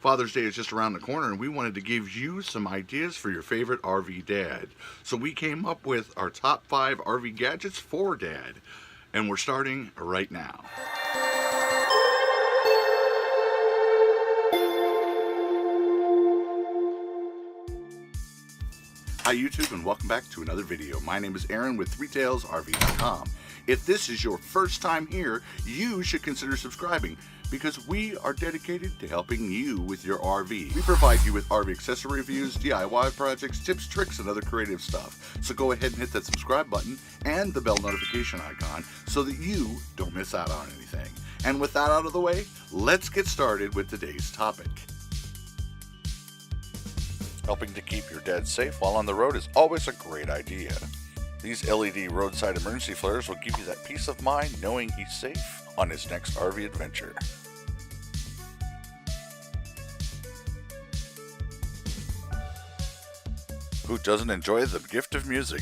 Father's Day is just around the corner, and we wanted to give you some ideas for your favorite RV dad. So we came up with our top 5 RV gadgets for dad, and we're starting right now. Hi YouTube, and welcome back to another video. My name is Aron with 3tailsrv.com. If this is your first time here, you should consider subscribing because we are dedicated to helping you with your RV. We provide you with RV accessory reviews, DIY projects, tips, tricks, and other creative stuff. So go ahead and hit that subscribe button and the bell notification icon so that you don't miss out on anything. And with that out of the way, let's get started with today's topic. Helping to keep your dad safe while on the road is always a great idea. These LED roadside emergency flares will give you that peace of mind knowing he's safe on his next RV adventure. Who doesn't enjoy the gift of music?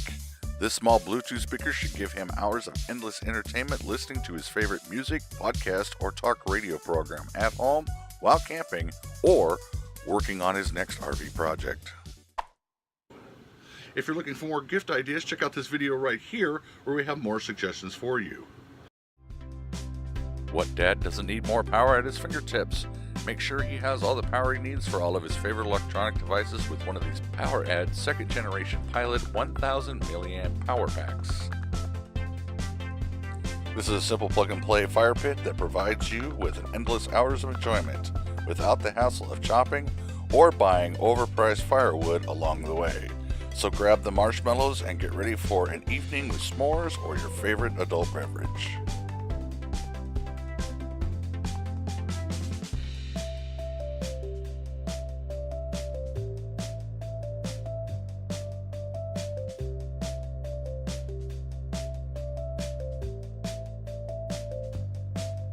This small Bluetooth speaker should give him hours of endless entertainment listening to his favorite music, podcast, or talk radio program at home, while camping, or working on his next RV project. If you're looking for more gift ideas, check out this video right here where we have more suggestions for you. What dad doesn't need more power at his fingertips? Make sure he has all the power he needs for all of his favorite electronic devices with one of these PowerAd 2nd Generation Pilot 1000 milliamp power packs. This is a simple plug-and-play fire pit that provides you with endless hours of enjoyment without the hassle of chopping or buying overpriced firewood along the way. So grab the marshmallows and get ready for an evening with s'mores or your favorite adult beverage.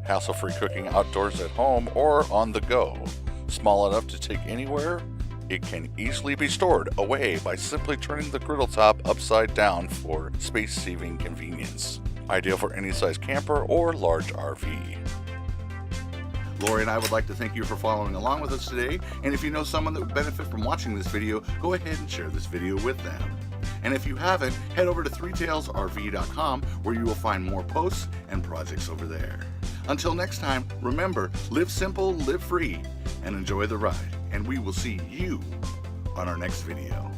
Hassle-free cooking outdoors at home or on the go. Small enough to take anywhere, it can easily be stored away by simply turning the griddle top upside down for space-saving convenience. Ideal for any size camper or large RV. Lori and I would like to thank you for following along with us today, and if you know someone that would benefit from watching this video, go ahead and share this video with them. And if you haven't, head over to 3tailsrv.com where you will find more posts and projects over there. Until next time, remember, live simple, live free, and enjoy the ride. And we will see you on our next video.